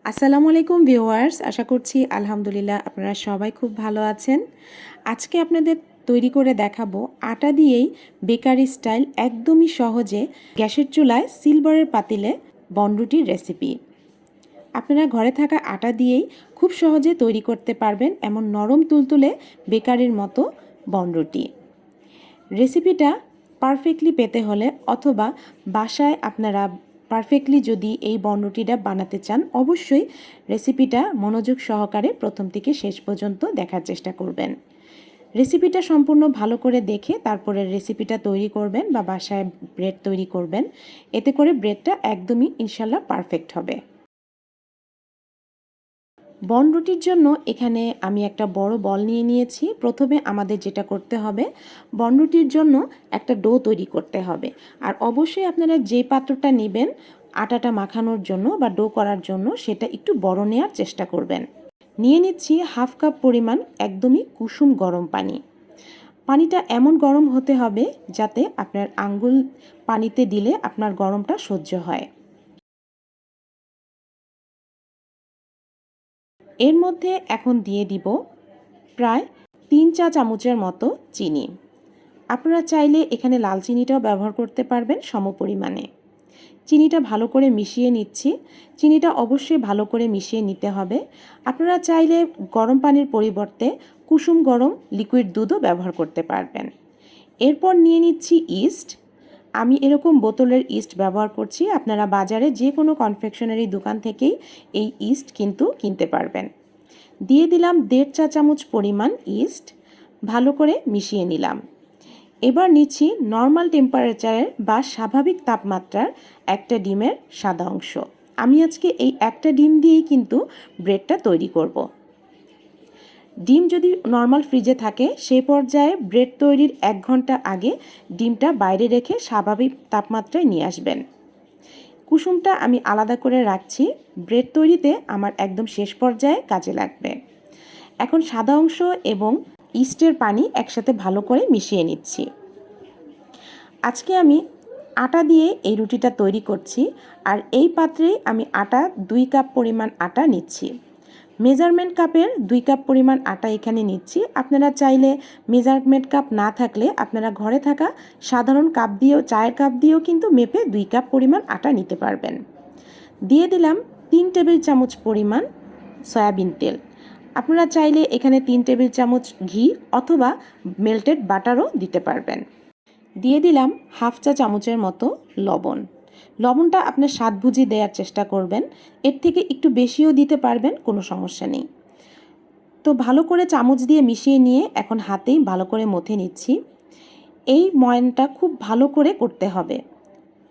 আসসালামু আলাইকুম ভিউয়ার্স, আশা করছি আলহামদুলিল্লাহ আপনারা সবাই খুব ভালো আছেন। আজকে আপনাদের তৈরি করে দেখাবো আটা দিয়েই বেকারি স্টাইল একদমই সহজে গ্যাসের চুলায় সিলভারের পাতিলে বনরুটির রেসিপি। আপনারা ঘরে থাকা আটা দিয়েই খুব সহজে তৈরি করতে পারবেন এমন নরম তুলতুলে বেকারির মতো বনরুটি। রেসিপিটা পারফেক্টলি পেতে হলে অথবা বাসায় আপনারা পারফেক্টলি যদি এই বনরুটিটা বানাতে চান, অবশ্যই রেসিপিটা মনোযোগ সহকারে প্রথম থেকে শেষ পর্যন্ত দেখার চেষ্টা করবেন। রেসিপিটা সম্পূর্ণ ভালো করে দেখে তারপরে রেসিপিটা তৈরি করবেন বা বাসায় ব্রেড তৈরি করবেন। এতে করে ব্রেডটা একদমই ইনশাল্লাহ পারফেক্ট হবে। বনরুটির জন্য এখানে আমি একটা বড় বল নিয়ে নিয়েছি। প্রথমে আমাদের যেটা করতে হবে, বনরুটির জন্য একটা ডো তৈরি করতে হবে। আর অবশ্যই আপনারা যে পাত্রটা নেবেন আটাটা মাখানোর জন্য বা ডো করার জন্য, সেটা একটু বড় নেওয়ার চেষ্টা করবেন। নিয়ে নিচ্ছি হাফ কাপ পরিমাণ একদমই কুসুম গরম পানি। পানিটা এমন গরম হতে হবে যাতে আপনার আঙ্গুল পানিতে দিলে আপনার গরমটা সহ্য হয়। এর মধ্যে এখন দিয়ে দিব প্রায় 3 চা চামচের মতো চিনি। আপনারা চাইলে এখানে লাল চিনিটাও ব্যবহার করতে পারবেন সমপরিমাণে। চিনিটা ভালো করে মিশিয়ে নিচ্ছি। চিনিটা অবশ্যই ভালো করে মিশিয়ে নিতে হবে। আপনারা চাইলে গরম পানির পরিবর্তে কুসুম গরম লিকুইড দুধও ব্যবহার করতে পারবেন। এরপর নিয়ে নিচ্ছি ইস্ট। আমি এরকম বোতলের ইস্ট ব্যবহার করছি। আপনারা বাজারে যে কোনো কনফেকশনারি দোকান থেকেই এই ইস্ট কিন্তু কিনতে পারবেন। দিয়ে দিলাম 1.5 চা চামচ পরিমাণ ইস্ট। ভালো করে মিশিয়ে নিলাম। এবার নিচ্ছি নর্মাল টেম্পারেচারের বা স্বাভাবিক তাপমাত্রার একটা ডিমের সাদা অংশ। আমি আজকে এই একটা ডিম দিয়েই কিন্তু ব্রেডটা তৈরি করব। ডিম যদি নর্মাল ফ্রিজে থাকে, সেই পর্যায়ে ব্রেড তৈরির 1 ঘন্টা আগে ডিমটা বাইরে রেখে স্বাভাবিক তাপমাত্রায় নিয়ে আসবেন। কুসুমটা আমি আলাদা করে রাখছি, ব্রেড তৈরিতে আমার একদম শেষ পর্যায়ে কাজে লাগবে। এখন সাদা অংশ এবং ইস্টের পানি একসাথে ভালো করে মিশিয়ে নিচ্ছি। আজকে আমি আটা দিয়ে এই রুটিটা তৈরি করছি, আর এই পাত্রেই আমি 2 কাপ পরিমাণ আটা নিচ্ছি। মেজারমেন্ট কাপের 2 কাপ পরিমাণ আটা এখানে নিচ্ছি। আপনারা চাইলে মেজারমেন্ট কাপ না থাকলে আপনারা ঘরে থাকা সাধারণ কাপ দিয়েও, চায়ের কাপ দিয়েও কিন্তু মেপে 2 কাপ পরিমাণ আটা নিতে পারবেন। দিয়ে দিলাম 3 টেবিল চামচ পরিমাণ সয়াবিন তেল। আপনারা চাইলে এখানে 3 টেবিল চামচ ঘি অথবা মেল্টেড বাটারও দিতে পারবেন। দিয়ে দিলাম হাফ চা চামচের মতো লবণ। লবণটা আপনার স্বাদ বুঝে দেওয়ার চেষ্টা করবেন। এর থেকে একটু বেশিও দিতে পারবেন, কোনো সমস্যা নেই। তো ভালো করে চামচ দিয়ে মিশিয়ে নিয়ে এখন হাতেই ভালো করে মথে নিচ্ছি। এই ময়ানটা খুব ভালো করে করতে হবে।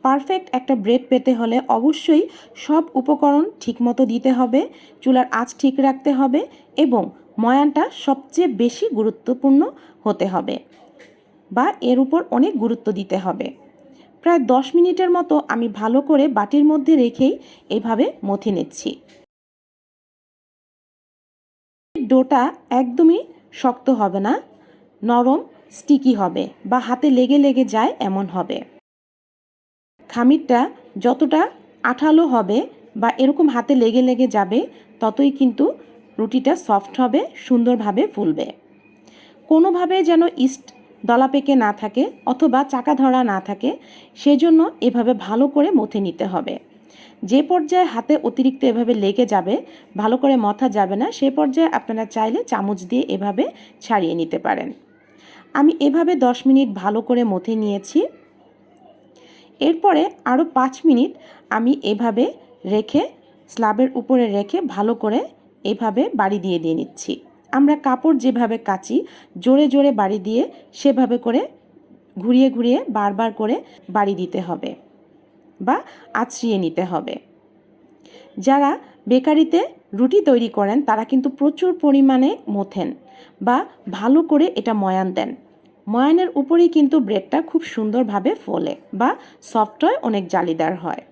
পারফেক্ট একটা ব্রেড পেতে হলে অবশ্যই সব উপকরণ ঠিকমতো দিতে হবে, চুলার আঁচ ঠিক রাখতে হবে এবং ময়ানটা সবচেয়ে বেশি গুরুত্বপূর্ণ হতে হবে বা এর উপর অনেক গুরুত্ব দিতে হবে। প্রায় 10 মিনিটের মতো আমি ভালো করে বাটির মধ্যে রেখেই এইভাবে মথে নিচ্ছি। ডোটা একদমই শক্ত হবে না, নরম স্টিকি হবে বা হাতে লেগে লেগে যায় এমন হবে। খামিরটা যতটা আঠালো হবে বা এরকম হাতে লেগে লেগে যাবে, ততই কিন্তু রুটিটা সফট হবে, সুন্দরভাবে ফুলবে। কোনোভাবে যেন ইস্ট দলা পেকে না থাকে অথবা চাকা ধরা না থাকে, সেজন্য এভাবে ভালো করে মথে নিতে হবে। যে পর্যায়ে হাতে অতিরিক্ত এভাবে লেগে যাবে, ভালো করে মথা যাবে না, সে পর্যায়ে আপনারা চাইলে চামচ দিয়ে এভাবে ছাড়িয়ে নিতে পারেন। আমি এভাবে 10 মিনিট ভালো করে মথে নিয়েছি। এরপরে আরও 5 মিনিট আমি এভাবে রেখে, স্ল্যাবের উপরে রেখে ভালো করে এভাবে বাড়ি দিয়ে দিয়ে নিচ্ছি। আমরা কাপড় যেভাবে কাচি, জোরে জোরে বাড়ি দিয়ে সেভাবে করে ঘুরিয়ে ঘুরিয়ে বারবার করে বাড়ি দিতে হবে বা আঁচড়িয়ে নিতে হবে। যারা বেকারিতে রুটি তৈরি করেন তারা কিন্তু প্রচুর পরিমাণে মথেন বা ভালো করে এটা ময়ান দেন। ময়ানের উপরেই কিন্তু ব্রেডটা খুব সুন্দরভাবে ফোলে বা সফট হয়, অনেক জালিদার হয়।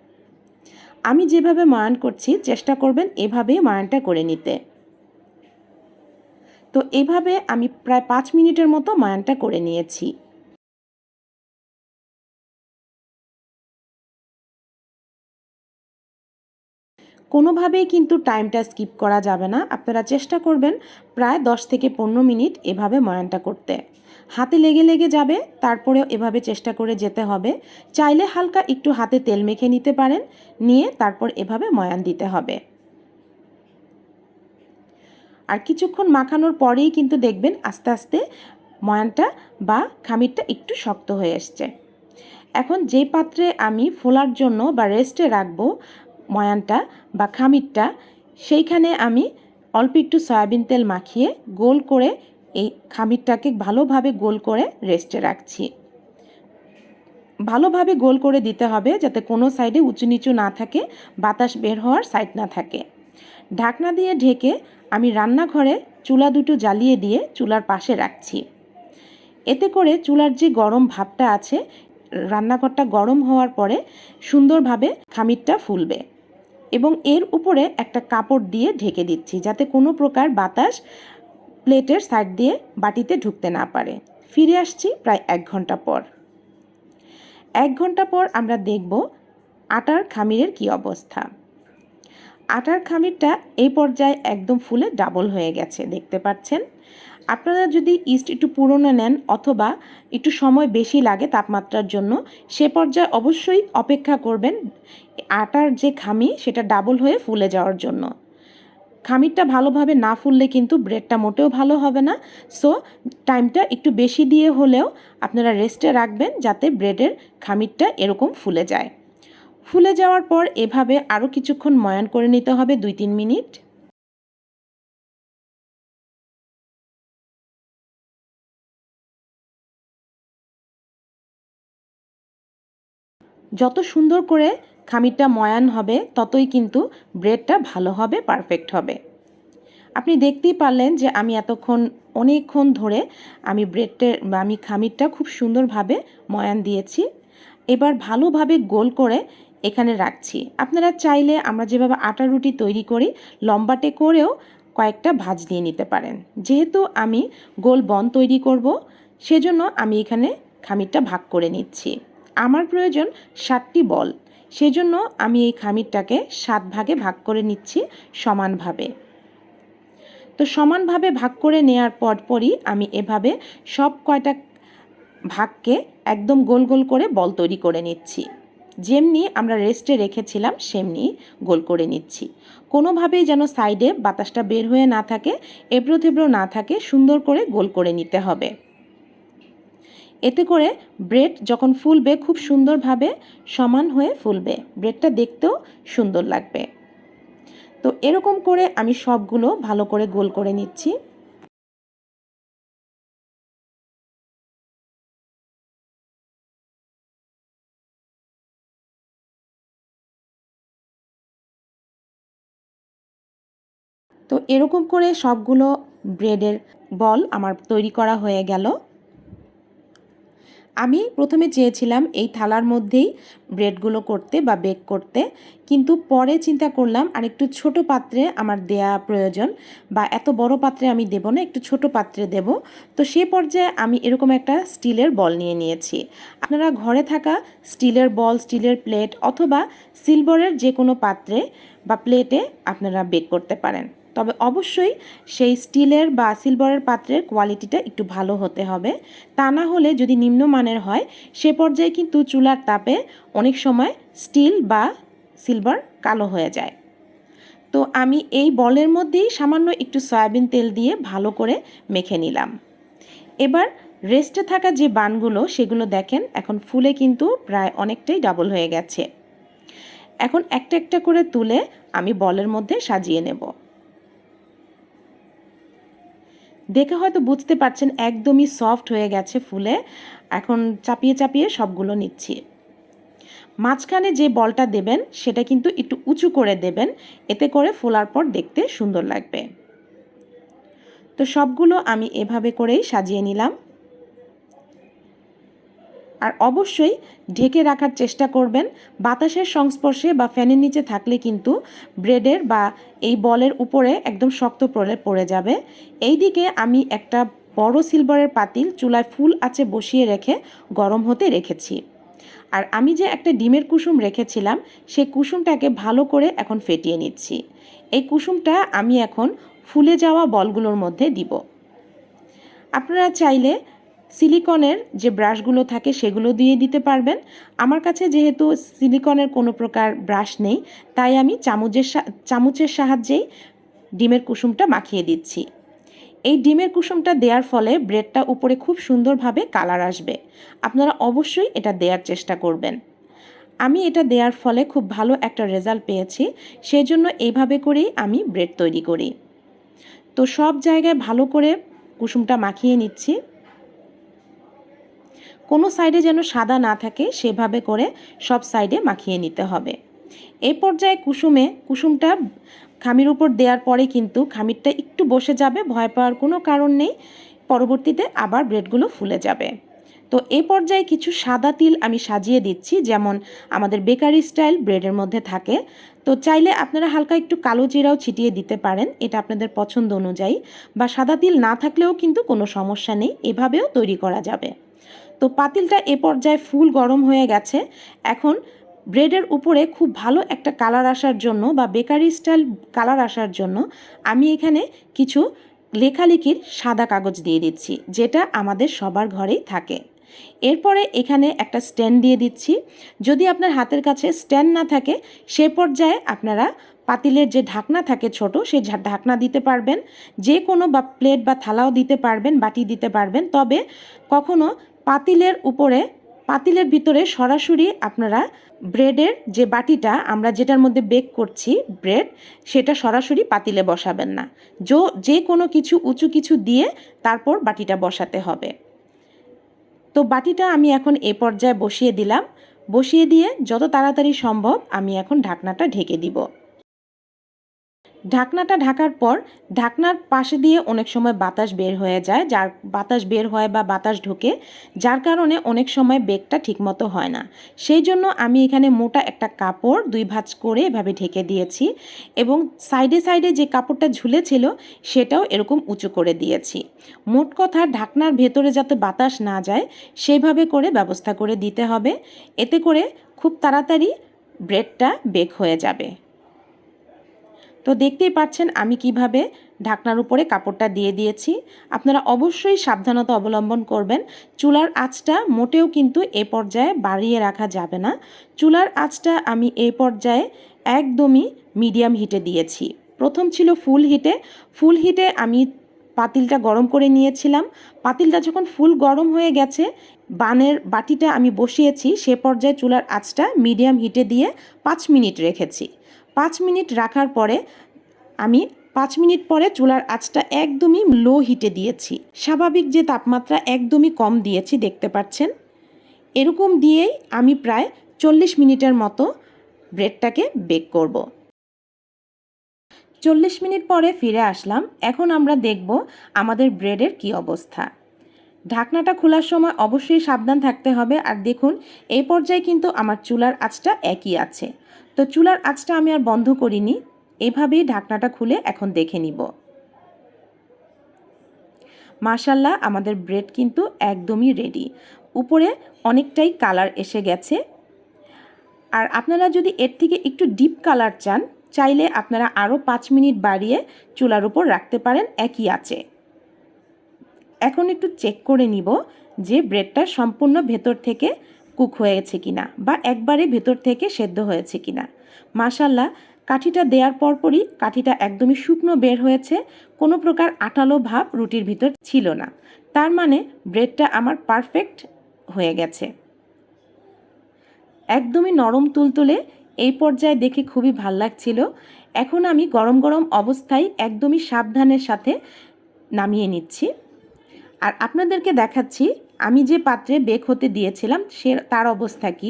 আমি যেভাবে ময়ান করছি চেষ্টা করবেন এভাবেই ময়ানটা করে নিতে। তো এভাবে আমি প্রায় 5 মিনিটের মতো ময়ানটা করে নিয়েছি। কোনোভাবেই কিন্তু টাইমটা স্কিপ করা যাবে না। আপনারা চেষ্টা করবেন প্রায় 10 থেকে 15 মিনিট এভাবে ময়ানটা করতে। হাতে লেগে লেগে যাবে, তারপরেও এভাবে চেষ্টা করে যেতে হবে। চাইলে হালকা একটু হাতে তেল মেখে নিতে পারেন, নিয়ে তারপর এভাবে ময়ান দিতে হবে। আর কিছুক্ষণ মাখানোর পরেই কিন্তু দেখবেন আস্তে আস্তে ময়ানটা বা খামিরটা একটু শক্ত হয়ে আসছে। এখন যে পাত্রে আমি ফোলার জন্য বা রেস্টে রাখবো ময়ানটা বা খামিরটা, সেইখানে আমি অল্প একটু সয়াবিন তেল মাখিয়ে গোল করে এই খামিরটাকে ভালোভাবে গোল করে রেস্টে রাখছি। ভালোভাবে গোল করে দিতে হবে যাতে কোনো সাইডে উঁচু নিচু না থাকে, বাতাস বের হওয়ার সাইড না থাকে। ঢাকনা দিয়ে ঢেকে আমি রান্নাঘরে চুলা দুটো জ্বালিয়ে দিয়ে চুলার পাশে রাখছি। এতে করে চুলার যে গরম ভাবটা আছে, রান্নাঘরটা গরম হওয়ার পরে সুন্দরভাবে খামিরটা ফুলবে। এবং এর উপরে একটা কাপড় দিয়ে ঢেকে দিচ্ছি যাতে কোনো প্রকার বাতাস প্লেটের সাইড দিয়ে বাটিতে ঢুকতে না পারে। ফিরে আসছি প্রায় 1 ঘন্টা পর। 1 ঘন্টা পর আমরা দেখব আটার খামিরের কি অবস্থা। আটার খামিরটা এই পর্যায়ে একদম ফুলে ডাবল হয়ে গেছে, দেখতে পাচ্ছেন। আপনারা যদি ইস্ট একটু পুরনো নেন অথবা একটু সময় বেশি লাগে তাপমাত্রার জন্য, সে পর্যায়ে অবশ্যই অপেক্ষা করবেন আটার যে খামি সেটা ডাবল হয়ে ফুলে যাওয়ার জন্য। খামিরটা ভালোভাবে না ফুললে কিন্তু ব্রেডটা মোটেও ভালো হবে না। সো টাইমটা একটু বেশি দিয়ে হলেও আপনারা রেস্টে রাখবেন যাতে ব্রেডের খামিরটা এরকম ফুলে যায়। ফুলে যাওয়ার পর এভাবে আরও কিছুক্ষণ ময়ান করে নিতে হবে 2-3 মিনিট। যত সুন্দর করে খামিরটা ময়ান হবে ততই কিন্তু ব্রেডটা ভালো হবে, পারফেক্ট হবে। আপনি দেখতেই পারলেন যে আমি এতক্ষণ অনেকক্ষণ ধরে আমি খামিরটা খুব সুন্দরভাবে ময়ান দিয়েছি। এবার ভালোভাবে গোল করে এখানে রাখছি। আপনারা চাইলে আমরা যেভাবে আটা রুটি তৈরি করি লম্বাটে করেও কয়েকটা ভাঁজ দিয়ে নিতে পারেন। যেহেতু আমি গোল বন তৈরি করব, সেজন্য আমি এখানে খামিরটা ভাগ করে নিচ্ছি। আমার প্রয়োজন 7টি বল, সেজন্য আমি এই খামিরটাকে 7 ভাগে ভাগ করে নিচ্ছি সমানভাবে। তো সমানভাবে ভাগ করে নেওয়ার পরই আমি এভাবে সব কয়টা ভাগকে একদম গোল গোল করে বল তৈরি করে নিচ্ছি। যেমনি আমরা রেস্টে রেখেছিলাম সেমনি গোল করে নিচ্ছি। কোনোভাবেই যেন সাইডে বাতাসটা বের হয়ে না থাকে, এবড়ো থেবড়ো না থাকে, সুন্দর করে গোল করে নিতে হবে। এতে করে ব্রেড যখন ফুলবে খুব সুন্দরভাবে সমান হয়ে ফুলবে, ব্রেডটা দেখতেও সুন্দর লাগবে। তো এরকম করে আমি সবগুলো ভালো করে গোল করে নিচ্ছি। তো এরকম করে সবগুলো ব্রেডের বল আমার তৈরি করা হয়ে গেল। আমি প্রথমে চেয়েছিলাম এই থালার মধ্যেই ব্রেডগুলো করতে বা বেক করতে, কিন্তু পরে চিন্তা করলাম আরেকটু ছোট পাত্রে আমার দেয়া প্রয়োজন, বা এত বড় পাত্রে আমি দেব না, একটু ছোট পাত্রে দেব। তো সে পর্যায়ে আমি এরকম একটা স্টিলের বল নিয়ে নিয়েছি। আপনারা ঘরে থাকা স্টিলের বল, স্টিলের প্লেট অথবা সিলভারের যে কোনো পাত্রে বা প্লেটে আপনারা বেক করতে পারেন। তবে অবশ্যই সেই স্টিলের বা সিলভারের পাত্রের কোয়ালিটিটা একটু ভালো হতে হবে। তা না হলে যদি নিম্নমানের হয় সে পর্যায়ে কিন্তু চুলার তাপে অনেক সময় স্টিল বা সিলভার কালো হয়ে যায়। তো আমি এই বলের মধ্যেই সামান্য একটু সয়াবিন তেল দিয়ে ভালো করে মেখে নিলাম। এবার রেস্টে থাকা যে বানগুলো সেগুলো দেখেন এখন ফুলে কিন্তু প্রায় অনেকটাই ডাবল হয়ে গেছে। এখন একটা একটা করে তুলে আমি বলের মধ্যে সাজিয়ে নেব। দেখে হয়তো বুঝতে পারছেন একদমই সফট হয়ে গেছে ফুলে। এখন চাপিয়ে চাপিয়ে সবগুলো নিচ্ছি। মাঝখানে যে বলটা দেবেন সেটা কিন্তু একটু উঁচু করে দেবেন, এতে করে ফোলার পর দেখতে সুন্দর লাগবে। তো সবগুলো আমি এভাবে করেই সাজিয়ে নিলাম। আর অবশ্যই ঢেকে রাখার চেষ্টা করবেন। বাতাসের সংস্পর্শে বা ফ্যানের নিচে থাকলে কিন্তু ব্রেডের বা এই বলের উপরে একদম শক্ত পড়ে যাবে। এই দিকে আমি একটা বড় সিলভারের পাতিল চুলায় ফুল আঁচে বসিয়ে রেখে গরম হতে রেখেছি। আর আমি যে একটা ডিমের কুসুম রেখেছিলাম সেই কুসুমটাকে ভালো করে এখন ফেটিয়ে নিচ্ছি। এই কুসুমটা আমি এখন ফুলে যাওয়া বলগুলোর মধ্যে দিব। আপনারা চাইলে সিলিকনের যে ব্রাশগুলো থাকে সেগুলো দিয়ে দিতে পারবেন। আমার কাছে যেহেতু সিলিকনের কোনো প্রকার ব্রাশ নেই, তাই আমি চামচের সাহায্যেই ডিমের কুসুমটা মাখিয়ে দিচ্ছি। এই ডিমের কুসুমটা দেওয়ার ফলে ব্রেডটা উপরে খুব সুন্দরভাবে কালার আসবে। আপনারা অবশ্যই এটা দেওয়ার চেষ্টা করবেন। আমি এটা দেওয়ার ফলে খুব ভালো একটা রেজাল্ট পেয়েছি, সেই জন্য এইভাবে করেই আমি ব্রেড তৈরি করি। তো সব জায়গায় ভালো করে কুসুমটা মাখিয়ে নিচ্ছি। কোনো সাইডে যেন সাদা না থাকে সেভাবে করে সব সাইডে মাখিয়ে নিতে হবে। এই পর্যায়ে কুসুমটা খামির উপর দেওয়ার পরে কিন্তু খামিরটা একটু বসে যাবে, ভয় পাওয়ার কোনো কারণ নেই। পরবর্তীতে আবার ব্রেডগুলো ফুলে যাবে। তো এই পর্যায়ে কিছু সাদা তিল আমি সাজিয়ে দিচ্ছি, যেমন আমাদের বেকারি স্টাইল ব্রেডের মধ্যে থাকে। তো চাইলে আপনারা হালকা একটু কালো জিরাও ছিটিয়ে দিতে পারেন, এটা আপনাদের পছন্দ অনুযায়ী, বা সাদা তিল না থাকলেও কিন্তু কোনো সমস্যা নেই, এভাবেও তৈরি করা যাবে। তো পাতিলটা এ পর্যায়ে ফুল গরম হয়ে গেছে। এখন ব্রেডের উপরে খুব ভালো একটা কালার আসার জন্য বা বেকারি স্টাইল কালার আসার জন্য আমি এখানে কিছু লেখালেখির সাদা কাগজ দিয়ে দিচ্ছি, যেটা আমাদের সবার ঘরেই থাকে। এরপরে এখানে একটা স্ট্যান্ড দিয়ে দিচ্ছি। যদি আপনার হাতের কাছে স্ট্যান্ড না থাকে সে পর্যায়ে আপনারা পাতিলের যে ঢাকনা থাকে ছোট, সেই ঢাকনা দিতে পারবেন। যে কোনো বা প্লেট বা থালাও দিতে পারবেন, বাটি দিতে পারবেন। তবে কখনো পাতিলের ভিতরে সরাসরি আপনারা ব্রেডের যে বাটিটা আমরা যেটার মধ্যে বেক করছি ব্রেড, সেটা সরাসরি পাতিলে বসাবেন না। যে কোনো কিছু উঁচু কিছু দিয়ে তারপর বাটিটা বসাতে হবে। তো বাটিটা আমি এখন এ পর্যায়ে বসিয়ে দিলাম। বসিয়ে দিয়ে যত তাড়াতাড়ি সম্ভব আমি এখন ঢাকনাটা ঢেকে দিব। ঢাকনাটা ঢাকার পর ঢাকনার পাশে দিয়ে অনেক সময় বাতাস বের হয়ে যায়, বাতাস বের হয় বা বাতাস ঢোকে, যার কারণে অনেক সময় বেকটা ঠিকমতো হয় না। সেই জন্য আমি এখানে মোটা একটা কাপড় 2 ভাঁজ করে এভাবে ঢেকে দিয়েছি এবং সাইডে সাইডে যে কাপড়টা ঝুলেছিল সেটাও এরকম উঁচু করে দিয়েছি। মোট কথা ঢাকনার ভেতরে যাতে বাতাস না যায় সেইভাবে করে ব্যবস্থা করে দিতে হবে। এতে করে খুব তাড়াতাড়ি ব্রেডটা বেক হয়ে যাবে। তো দেখতেই পাচ্ছেন আমি কিভাবে ঢাকনার উপরে কাপড়টা দিয়ে দিয়েছি। আপনারা অবশ্যই সাবধানতা অবলম্বন করবেন। চুলার আঁচটা মোটেও কিন্তু এ পর্যায়ে বাড়িয়ে রাখা যাবে না। চুলার আঁচটা আমি এই পর্যায়ে একদমই মিডিয়াম হিটে দিয়েছি। প্রথম ছিল ফুল হিটে আমি পাতিলটা গরম করে নিয়েছিলাম। পাতিলটা যখন ফুল গরম হয়ে গেছে, বাটিটা আমি বসিয়েছি, সে পর্যায়ে চুলার আঁচটা মিডিয়াম হিটে দিয়ে 5 মিনিট রেখেছি। 5 মিনিট রাখার পরে আমি 5 মিনিট পরে চুলার আঁচটা একদমই লো হিটে দিয়েছি। স্বাভাবিক যে তাপমাত্রা একদমই কম দিয়েছি, দেখতে পাচ্ছেন। এরকম দিয়েই আমি প্রায় 40 মিনিটের মতো ব্রেডটাকে বেক করব। 40 মিনিট পরে ফিরে আসলাম। এখন আমরা দেখব আমাদের ব্রেডের কি অবস্থা। ঢাকনাটা খোলার সময় অবশ্যই সাবধান থাকতে হবে। আর দেখুন এই পর্যায়ে কিন্তু আমার চুলার আঁচটা একই আছে। তো চুলার আঁচটা আমি আর বন্ধ করিনি, এভাবেই ঢাকনাটা খুলে এখন দেখে নিব। মাশাআল্লাহ, আমাদের ব্রেড কিন্তু একদমই রেডি। উপরে অনেকটাই কালার এসে গেছে। আর আপনারা যদি এর থেকে একটু ডিপ কালার চান, চাইলে আপনারা আরও 5 মিনিট বাড়িয়ে চুলার উপর রাখতে পারেন একই আঁচে। এখন একটু চেক করে নিব যে ব্রেডটা সম্পূর্ণ ভেতর থেকে কুক হয়েছে কিনা বা একবারে ভেতর থেকে সেদ্ধ হয়েছে কিনা। মাশাআল্লাহ, কাঠিটা দেওয়ার পরপরই কাঠিটা একদমই শুকনো বের হয়েছে, কোনো প্রকার আঠালো ভাব রুটির ভিতর ছিল না। তার মানে ব্রেডটা আমার পারফেক্ট হয়ে গেছে, একদমই নরম তুলতুলে। এই পর্যায়ে দেখে খুবই ভাল লাগছিল। এখন আমি গরম গরম অবস্থায় একদমই সাবধানের সাথে নামিয়ে নিচ্ছি। আর আপনাদেরকে দেখাচ্ছি আমি যে পাত্রে বেক হতে দিয়েছিলাম তার অবস্থা কি।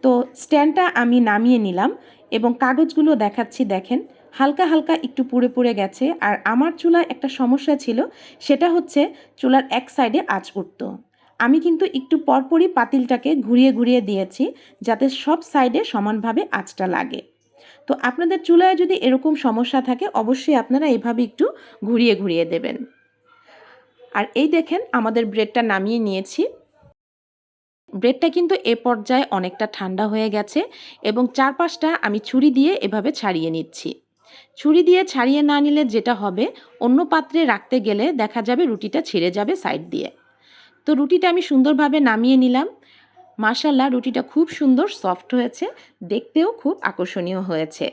তো স্ট্যান্ডটা আমি নামিয়ে নিলাম এবং কাগজগুলো দেখাচ্ছি, দেখেন হালকা হালকা একটু পুড়ে পুড়ে গেছে। আর আমার চুলায় একটা সমস্যা ছিল, সেটা হচ্ছে চুলার এক সাইডে আঁচ উঠত। আমি কিন্তু একটু পরপরই পাতিলটাকে ঘুরিয়ে ঘুরিয়ে দিয়েছি যাতে সব সাইডে সমানভাবে আঁচটা লাগে। তো আপনাদের চুলায় যদি এরকম সমস্যা থাকে অবশ্যই আপনারা এভাবে একটু ঘুরিয়ে ঘুরিয়ে দেবেন। আর এই দেখেন আমাদের ব্রেডটা নামিয়ে নিয়েছি। ব্রেডটা কিন্তু এ পর্যায়ে অনেকটা ঠান্ডা হয়ে গেছে এবং চারপাশটা আমি ছুরি দিয়ে এভাবে ছাড়িয়ে নিচ্ছি। ছুরি দিয়ে ছাড়িয়ে না নিলে যেটা হবে, অন্য পাত্রে রাখতে গেলে দেখা যাবে রুটিটা ছিঁড়ে যাবে সাইড দিয়ে। তো রুটিটা আমি সুন্দরভাবে নামিয়ে নিলাম। মাশাআল্লাহ, রুটিটা খুব সুন্দর সফট হয়েছে, দেখতেও খুব আকর্ষণীয় হয়েছে।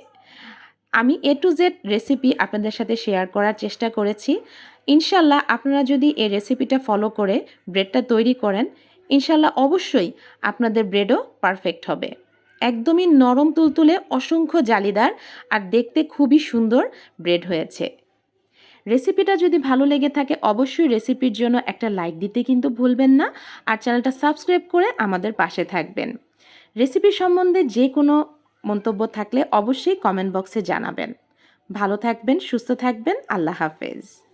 আমি A to Z রেসিপি আপনাদের সাথে শেয়ার করার চেষ্টা করেছি। ইনশাল্লাহ আপনারা যদি এই রেসিপিটা ফলো করে ব্রেডটা তৈরি করেন, ইনশাল্লাহ অবশ্যই আপনাদের ব্রেডও পারফেক্ট হবে। একদমই নরম তুলতুলে, অসংখ্য জালিদার আর দেখতে খুবই সুন্দর ব্রেড হয়েছে। রেসিপিটা যদি ভালো লেগে থাকে অবশ্যই রেসিপির জন্য একটা লাইক দিতে কিন্তু ভুলবেন না, আর চ্যানেলটা সাবস্ক্রাইব করে আমাদের পাশে থাকবেন। রেসিপি সম্বন্ধে যে কোনো মন্তব্য থাকলে অবশ্যই কমেন্ট বক্সে জানাবেন। ভালো থাকবেন, সুস্থ থাকবেন। আল্লাহ হাফেজ।